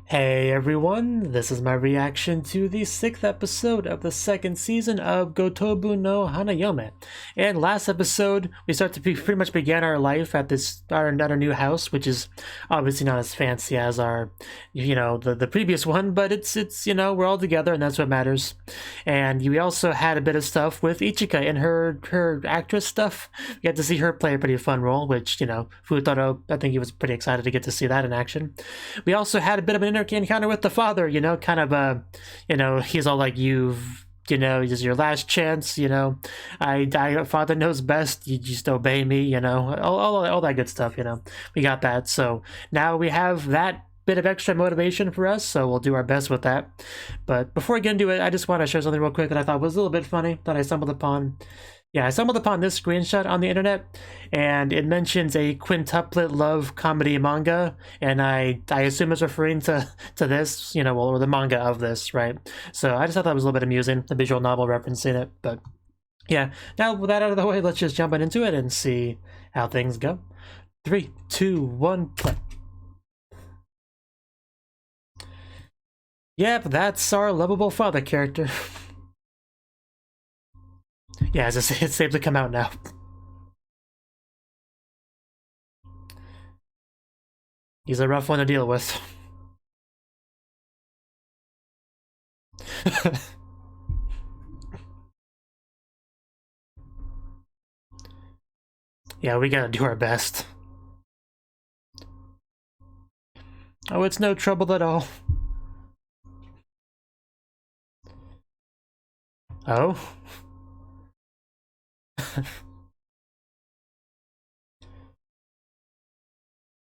Hey everyone, this is my reaction to the 6th episode of the 2nd season of Gotoubun no Hanayome. And last episode, we start to pretty much began our life at our new house, which is obviously not as fancy as our, the previous one, but it's we're all together and that's what matters. And we also had a bit of stuff with Ichika and her actress stuff. We got to see her play a pretty fun role, which, Futaro, I think he was pretty excited to get to see that in action. We also had a bit of an encounter with the father, kind of he's all like, this is your last chance, father knows best, you just obey me, all that good stuff, we got that. So now we have that bit of extra motivation for us, so we'll do our best with that. But before I get into it, I just want to show something real quick that I thought was a little bit funny that I stumbled upon. Yeah, I stumbled upon this screenshot on the internet, and it mentions a quintuplet love comedy manga, and I assume it's referring to this, or the manga of this, right? So I just thought that was a little bit amusing, the visual novel referencing it, but yeah. Now with that out of the way, let's just jump into it and see how things go. 3, 2, 1, play. Yep, that's our lovable father character. Yeah, it's safe to come out now. He's a rough one to deal with. Yeah, we gotta do our best. Oh, it's no trouble at all. Oh?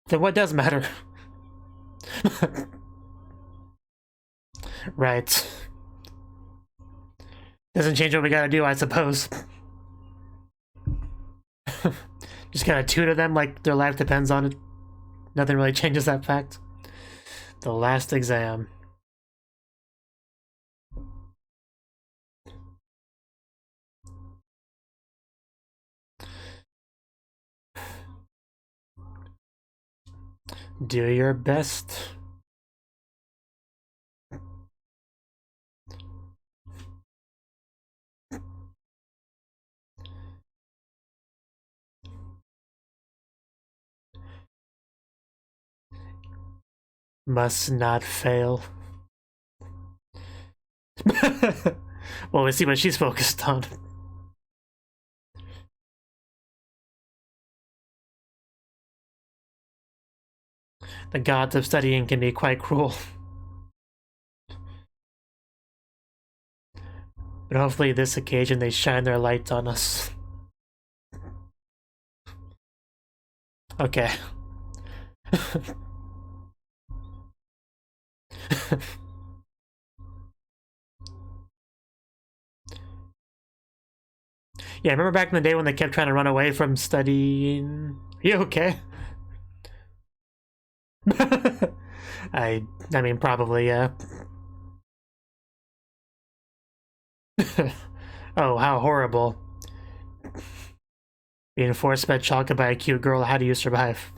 Then what does matter? Right. Doesn't change what we gotta do, I suppose. Just gotta tutor them like their life depends on it. Nothing really changes that fact. The last exam. Do your best. Must not fail. Well, we see what she's focused on. The gods of studying can be quite cruel. But hopefully this occasion they shine their light on us. Okay. Yeah, remember back in the day when they kept trying to run away from studying? Are you okay? I mean, probably, yeah. Oh, how horrible. Being force fed chocolate by a cute girl, how do you survive?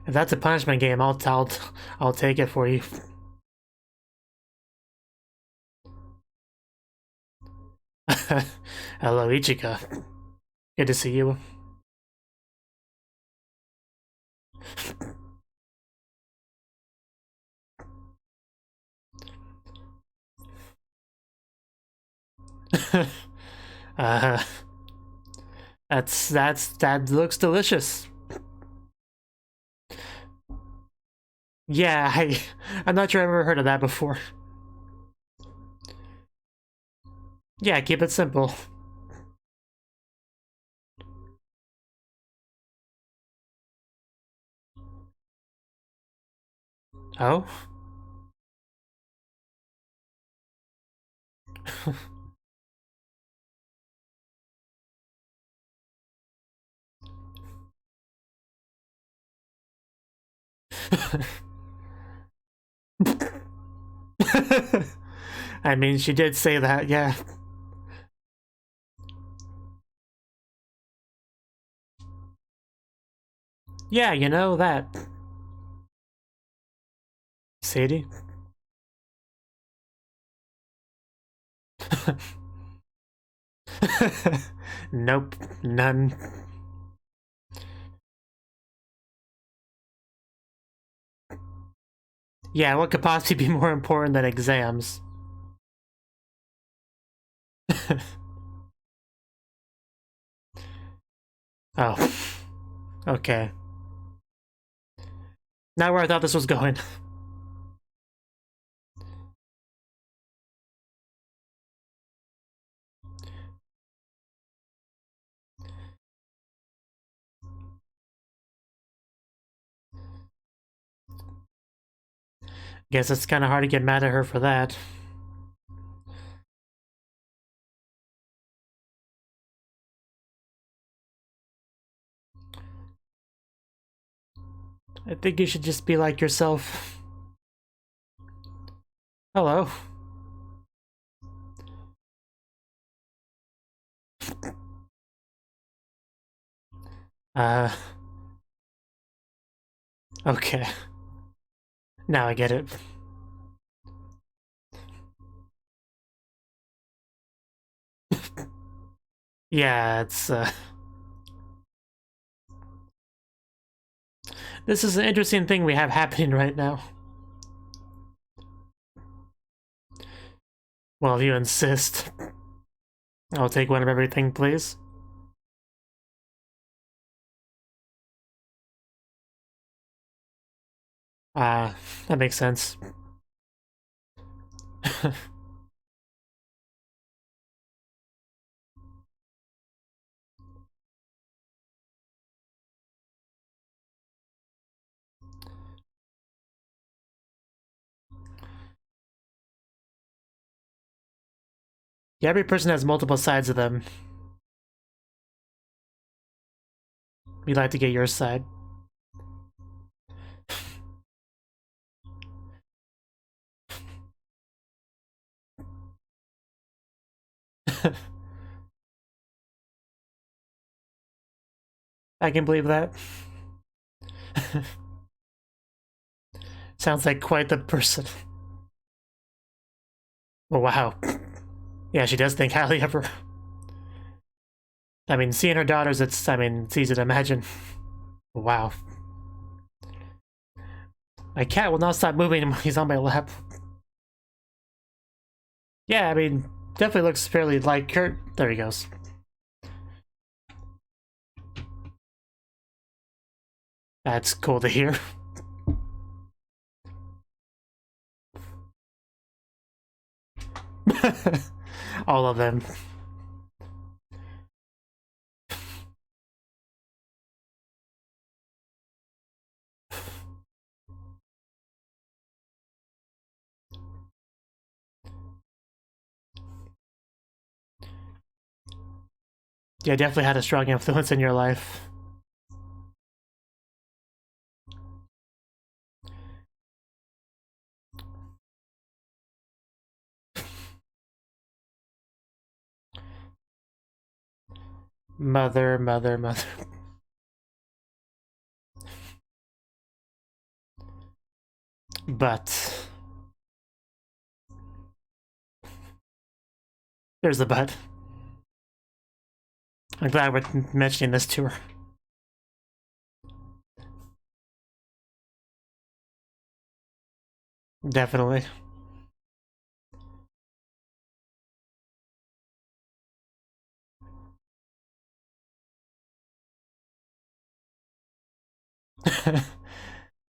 If that's a punishment game, I'll take it for you. Hello, Ichika. Good to see you. That looks delicious. Yeah, I'm not sure I've ever heard of that before. Yeah, keep it simple. Oh? I mean, she did say that, yeah. Yeah, you know that. Sadie? Nope, none. Yeah, what could possibly be more important than exams? Oh. Okay. Not where I thought this was going. Guess it's kind of hard to get mad at her for that. I think you should just be like yourself. Hello. Okay. Now I get it. Yeah, it's, This is an interesting thing we have happening right now. Well, if you insist. I'll take one of everything, please. That makes sense. Yeah, every person has multiple sides of them. We'd like to get your side. I can believe that. Sounds like quite the person. Oh, wow. Yeah, she does think highly of her. I mean, seeing her daughters, it's easy to imagine. Wow. My cat will not stop moving when he's on my lap. Yeah, I mean, definitely looks fairly like her. There he goes. That's cool to hear. All of them. Yeah, definitely had a strong influence in your life. Mother, mother, mother. But there's the but. I'm glad we're mentioning this to her. Definitely.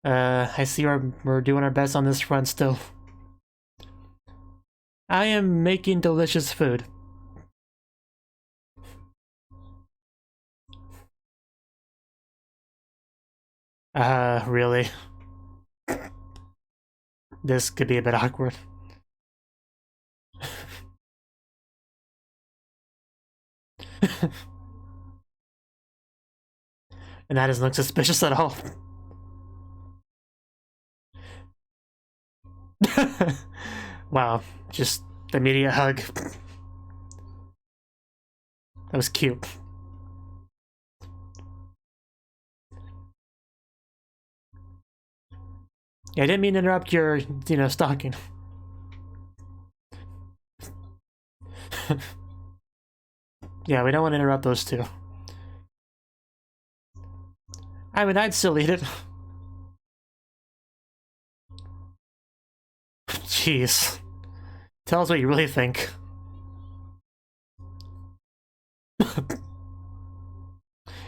I see we're doing our best on this front still. I am making delicious food. Really? This could be a bit awkward. And that doesn't look suspicious at all. Wow, just immediate hug. That was cute. Yeah, I didn't mean to interrupt your, stalking. Yeah, we don't want to interrupt those two. I mean, I'd still eat it. Jeez. Tell us what you really think.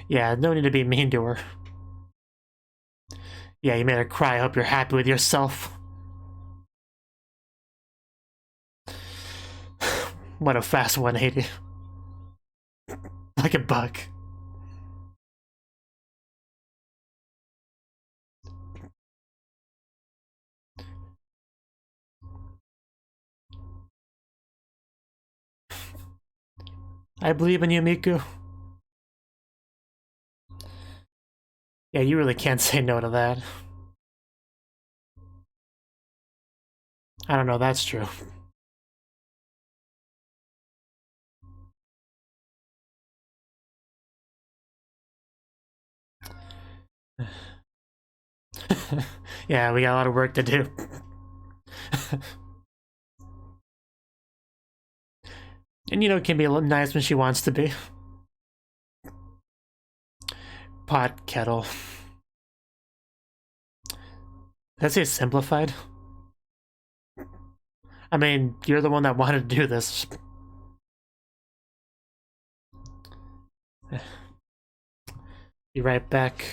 Yeah, no need to be mean to her. Yeah, you made her cry. I hope you're happy with yourself. What a fast 180. Like a bug. I believe in you, Miku. Yeah, you really can't say no to that. I don't know, that's true. Yeah, we got a lot of work to do. And it can be a little nice when she wants to be. Pot kettle. That's it simplified. I mean, you're the one that wanted to do this. Be right back.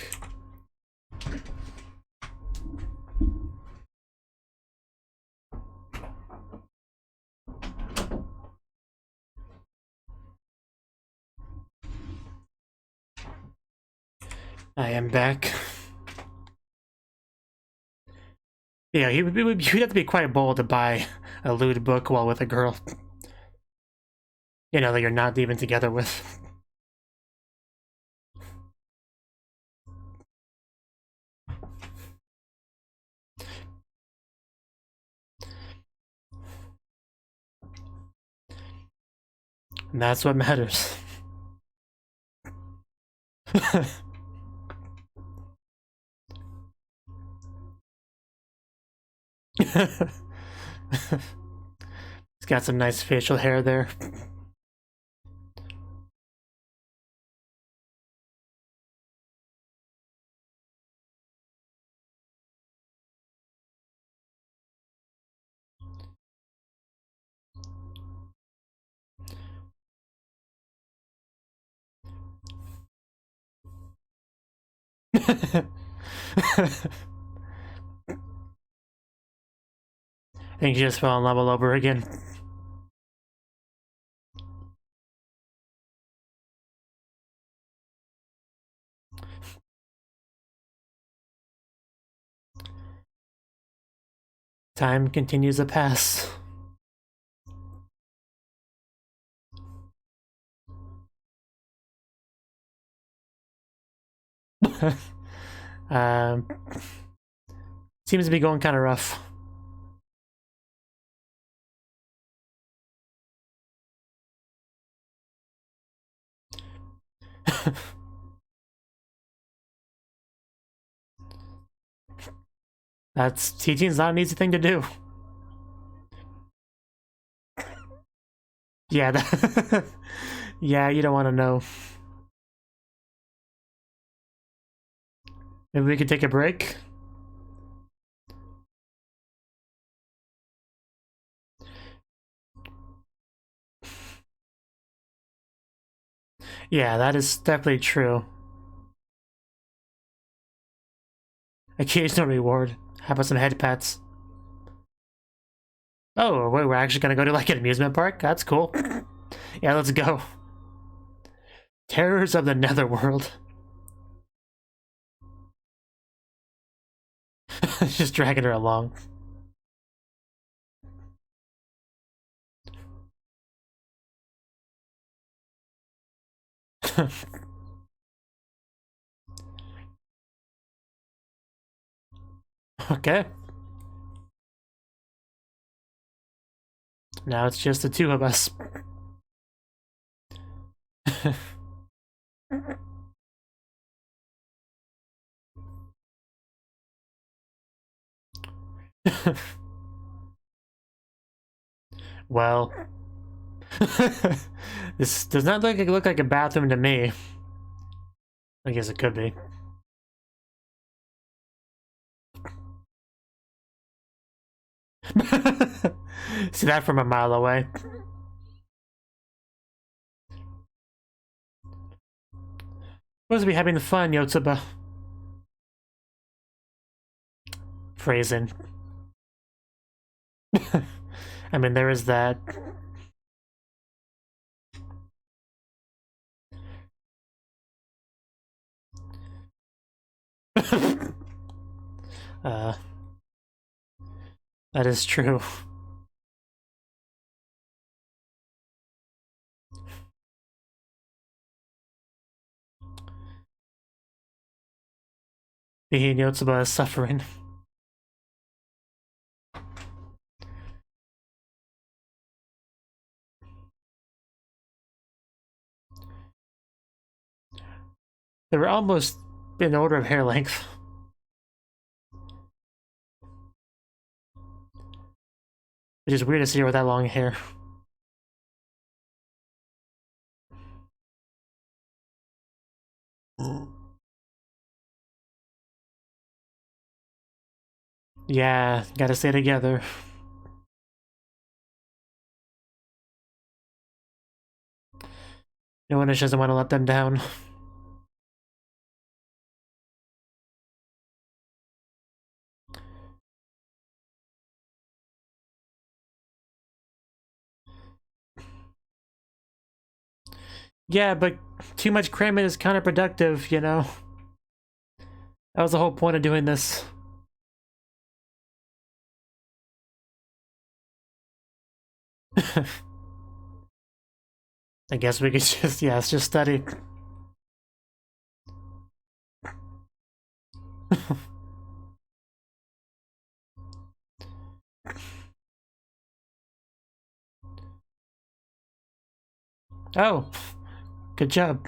I am back. Yeah, you'd have to be quite bold to buy a lewd book while with a girl. That you're not even together with. And that's what matters. He's got some nice facial hair there. I think she just fell in love all over again. Time continues to pass. um, Seems to be going kind of rough. Teaching's not an easy thing to do. Yeah, yeah, you don't want to know. Maybe we could take a break. Yeah, that is definitely true. Occasional reward. How about some head pats? Oh, wait, we're actually gonna go to like an amusement park? That's cool. Yeah, let's go. Terrors of the Netherworld. Just dragging her along. Okay. Now it's just the two of us. Well, this does not look like a bathroom to me. I guess it could be. See that from a mile away. Supposed to be having fun, Yotsuba. Phrasing. I mean, there is that. That is true. Being Yotsuba is suffering. They were almost in order of hair length. Which is weird to see her with that long hair. Yeah, gotta stay together. No one just doesn't want to let them down. Yeah, but too much cramming is counterproductive, you know? That was the whole point of doing this. I guess we could just, yeah, let's just study. Oh, good job.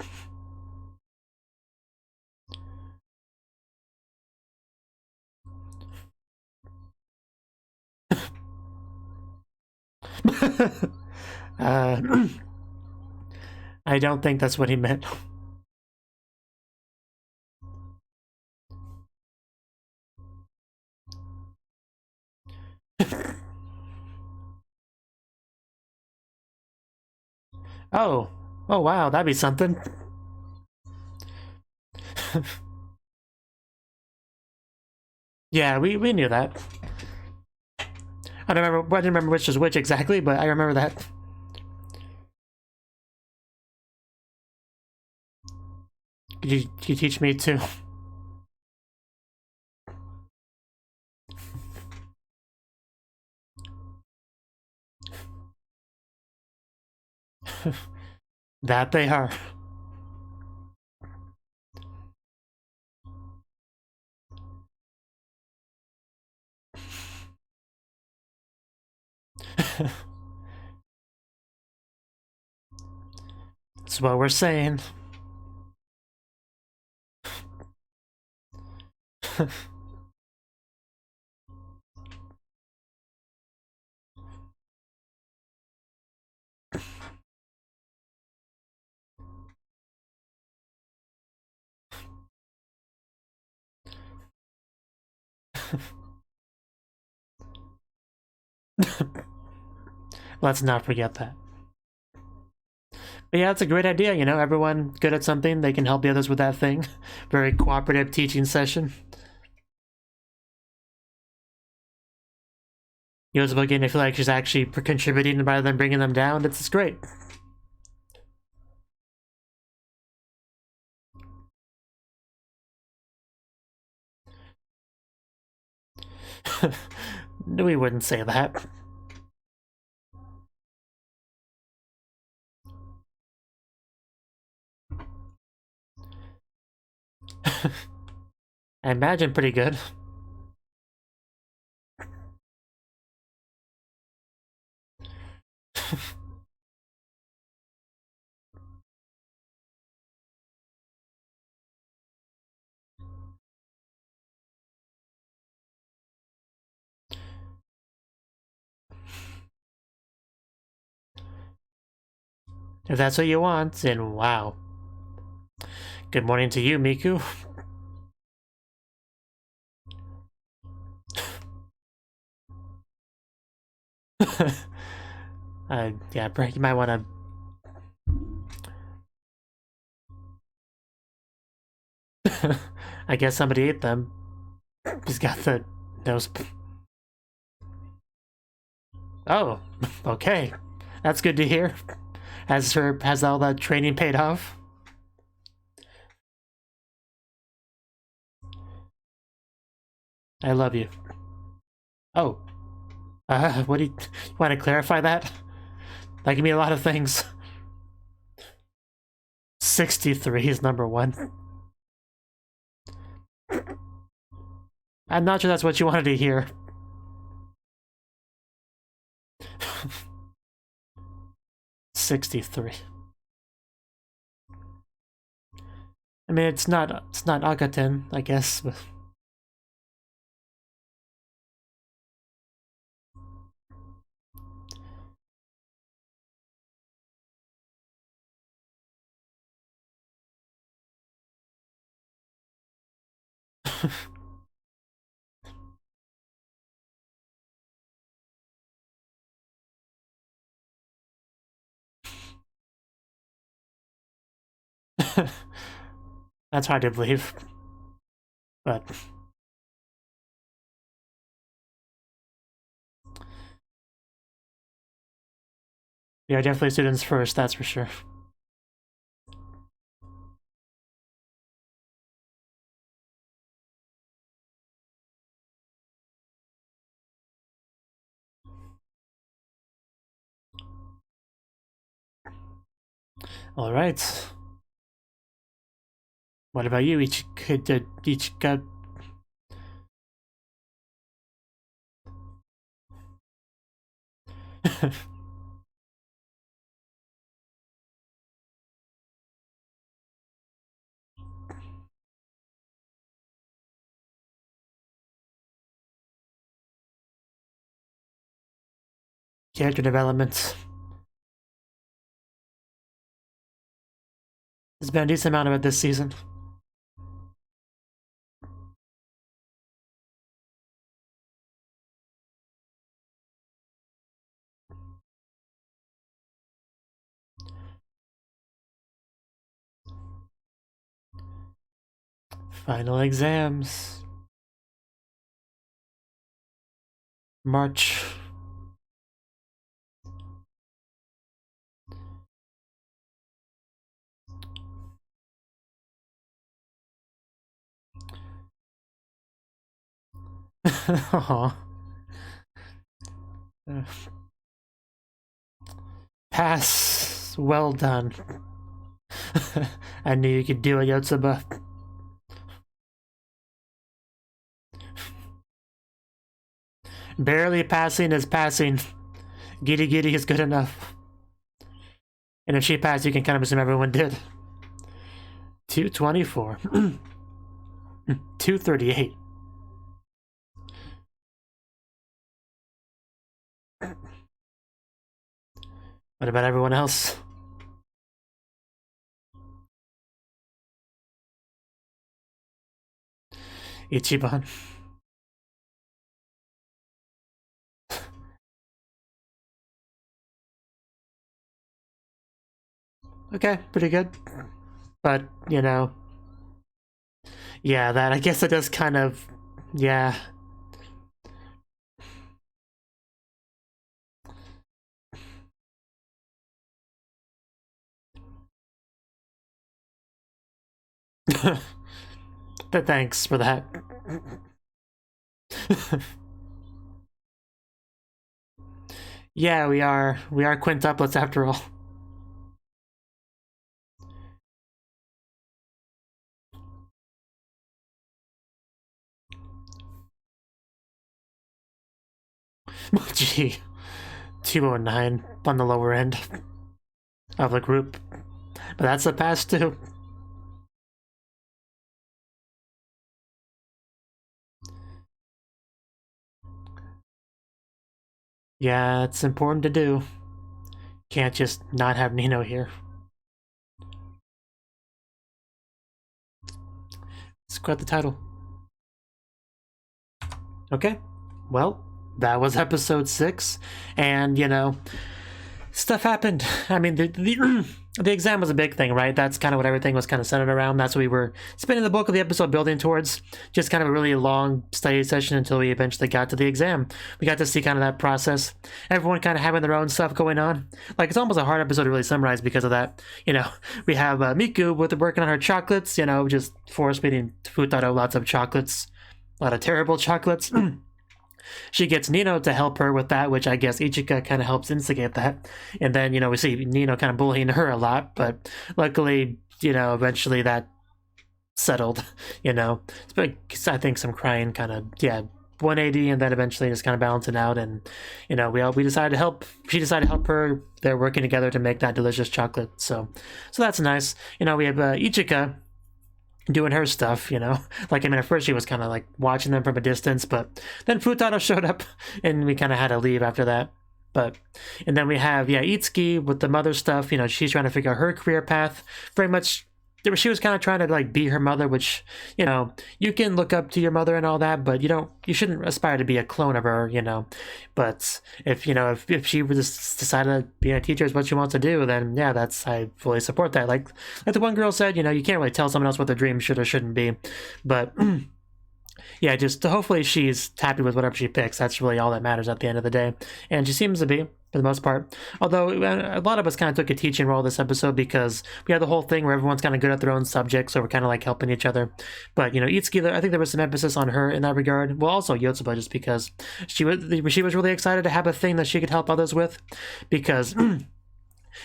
I don't think that's what he meant. Oh, oh wow, that'd be something. Yeah, we knew that. I didn't remember which was which exactly, but I remember that. Could you teach me too? That they are. That's what we're saying. Let's not forget that. But yeah, it's a great idea, you know, everyone good at something, they can help the others with that thing. Very cooperative teaching session. Yotsuba getting to feel like she's actually contributing rather than bringing them down. It's great. We wouldn't say that. I imagine pretty good. If that's what you want, then wow. Good morning to you, Miku. Yeah, you might want to... I guess somebody ate them. He's got the nose... Oh, okay. That's good to hear. Has all that training paid off? I love you. Oh. What do you want to clarify that? That can mean a lot of things. 63 is number 1. I'm not sure that's what you wanted to hear. $63. I mean, it's not Agaten, I guess. But... That's hard to believe. But... we are definitely students first, that's for sure. Alright. What about you, Ichika? Character development. There's been a decent amount of it this season. Final exams. March. Aww. Pass. Well done. I knew you could do it, Yotsuba. Barely passing is passing. Giddy Giddy is good enough. And if she passed, you can kind of assume everyone did. 224. 238. What about everyone else? Ichiban. Okay, pretty good. But, you know... yeah, that, I guess it does kind of... yeah. But thanks for that. Yeah, we are quintuplets after all. Gee, 209 on the lower end of the group. But that's a pass too. Yeah, it's important to do. Can't just not have Nino here. Let's quit the title. Okay, well, that was episode 6, and, you know, stuff happened. I mean, the exam was a big thing, right? That's kind of what everything was kind of centered around. That's what we were spending the bulk of the episode building towards. Just kind of a really long study session until we eventually got to the exam. We got to see kind of that process. Everyone kind of having their own stuff going on. Like, it's almost a hard episode to really summarize because of that. You know, we have Miku working on her chocolates, you know, just force-feeding Futaro lots of chocolates. A lot of terrible chocolates. She gets Nino to help her with that, which I guess Ichika kind of helps instigate that. And then, you know, we see Nino kind of bullying her a lot, but luckily, you know, eventually that settled, you know. But I think some crying kind of, yeah, 180, and then eventually just kind of balancing out. And, you know, we decided to help. She decided to help her. They're working together to make that delicious chocolate. So that's nice. You know, we have Ichika doing her stuff, you know. Like, I mean, at first she was kind of like watching them from a distance, but then Futaro showed up and we kind of had to leave after that. And then we have, yeah, Itsuki with the mother stuff. You know, she's trying to figure out her career path. Very much, she was kind of trying to like be her mother, which, you know, you can look up to your mother and all that, but you shouldn't aspire to be a clone of her, you know. But if, you know, if she just decided being a teacher is what she wants to do, then yeah, I fully support that. Like the one girl said, you know, you can't really tell someone else what their dream should or shouldn't be. But yeah, just hopefully she's happy with whatever she picks. That's really all that matters at the end of the day. And she seems to be, for the most part. Although a lot of us kind of took a teaching role this episode because we had the whole thing where everyone's kind of good at their own subject, so we're kind of like helping each other. But, you know, Itsuki, I think there was some emphasis on her in that regard. Well, also Yotsuba, just because she was really excited to have a thing that she could help others with. Because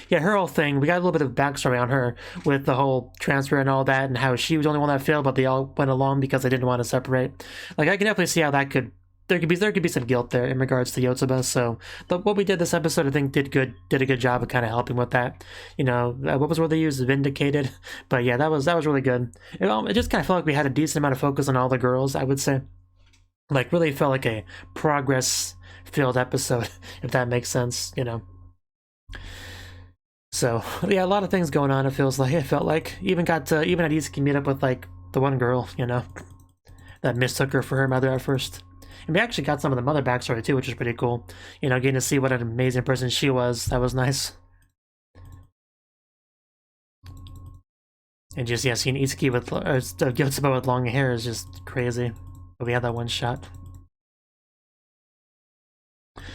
yeah, her whole thing, we got a little bit of backstory on her with the whole transfer and all that, and how she was the only one that failed, but they all went along because they didn't want to separate. Like, I can definitely see how that could, there could be some guilt there in regards to Yotsuba. So what we did this episode, I think, did a good job of kind of helping with that. You know, what was the word they used? Vindicated. But yeah, that was really good. It just kind of felt like we had a decent amount of focus on all the girls, I would say. Like, really felt like a progress-filled episode, if that makes sense, you know. So yeah, a lot of things going on. It felt like even had Itsuki meet up with like the one girl, you know, that mistook her for her mother at first. And we actually got some of the mother backstory too, which is pretty cool. You know, getting to see what an amazing person she was. That was nice. And just, yeah, seeing Itsuki with Yotsuba with long hair is just crazy. But we had that one shot.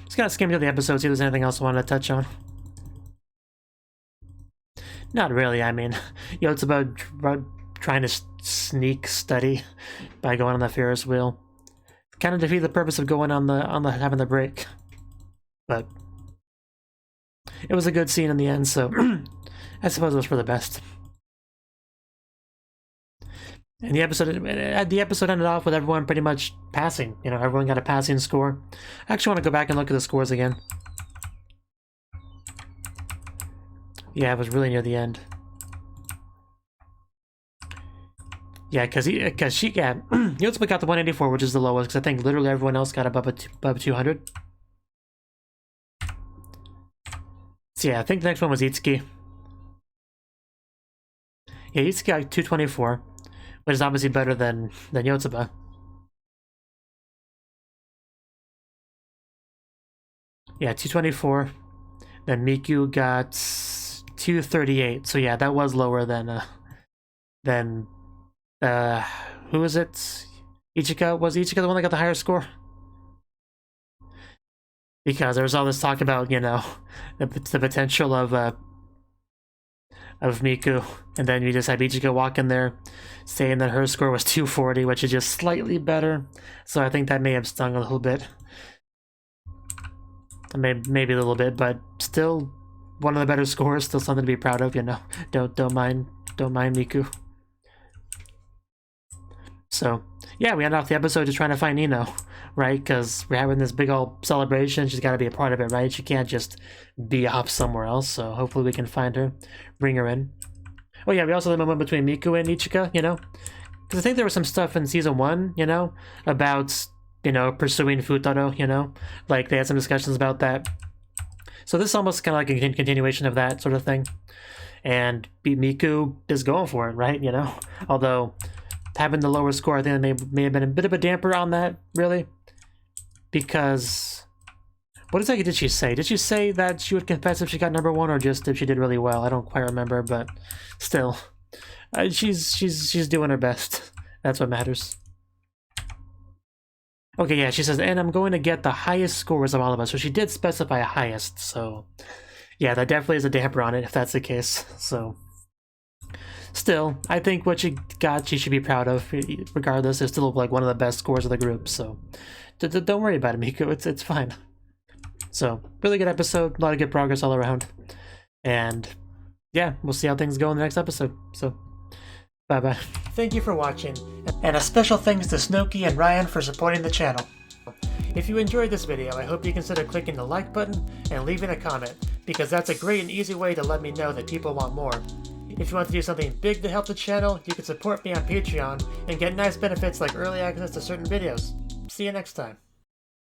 Just gotta skim through the episode, see if there's anything else I wanted to touch on. Not really. I mean, Yotsuba trying to sneak study by going on the Ferris wheel kind of defeat the purpose of going on the having the break. But it was a good scene in the end, so I suppose it was for the best. And the episode ended off with everyone pretty much passing. You know, everyone got a passing score. I actually want to go back and look at the scores again. Yeah, it was really near the end. Yeah, because Yotsuba got the 184, which is the lowest, because I think literally everyone else got above 200. So yeah, I think the next one was Itsuki. Yeah, Itsuki got 224, which is obviously better than Yotsuba. Yeah, 224. Then Miku got 238. So yeah, that was lower than who was it? Ichika? Was Ichika the one that got the higher score? Because there was all this talk about, you know, the potential of Miku, and then you just have Ichika walk in there saying that her score was 240, which is just slightly better. So I think that may have stung a little bit. Maybe a little bit, but still one of the better scores, still something to be proud of, you know. Don't mind Miku. So yeah, we end off the episode just trying to find Nino, right? Because we're having this big old celebration. She's got to be a part of it, right? She can't just be off somewhere else. So hopefully we can find her, bring her in. Oh yeah, we also had a moment between Miku and Ichika, you know, because I think there was some stuff in season 1, you know, about, you know, pursuing Futaro, you know, like they had some discussions about that. So this is almost kind of like a continuation of that sort of thing. And Miku is going for it, right? You know? Although, having the lower score, I think may have been a bit of a damper on that, really. Because, what exactly did she say? Did she say that she would confess if she got number 1, or just if she did really well? I don't quite remember, but still. She's doing her best. That's what matters. Okay, yeah, she says, and I'm going to get the highest scores of all of us. So she did specify a highest, so... Yeah, that definitely is a damper on it, if that's the case, so... Still, I think what she got, she should be proud of. Regardless, it's still like one of the best scores of the group, so... Don't worry about it, Miku, it's fine. So, really good episode, a lot of good progress all around. And, yeah, we'll see how things go in the next episode, so... Bye-bye. Thank you for watching, and a special thanks to Cnouki and Ryan for supporting the channel. If you enjoyed this video, I hope you consider clicking the like button and leaving a comment, because that's a great and easy way to let me know that people want more. If you want to do something big to help the channel, you can support me on Patreon and get nice benefits like early access to certain videos. See you next time.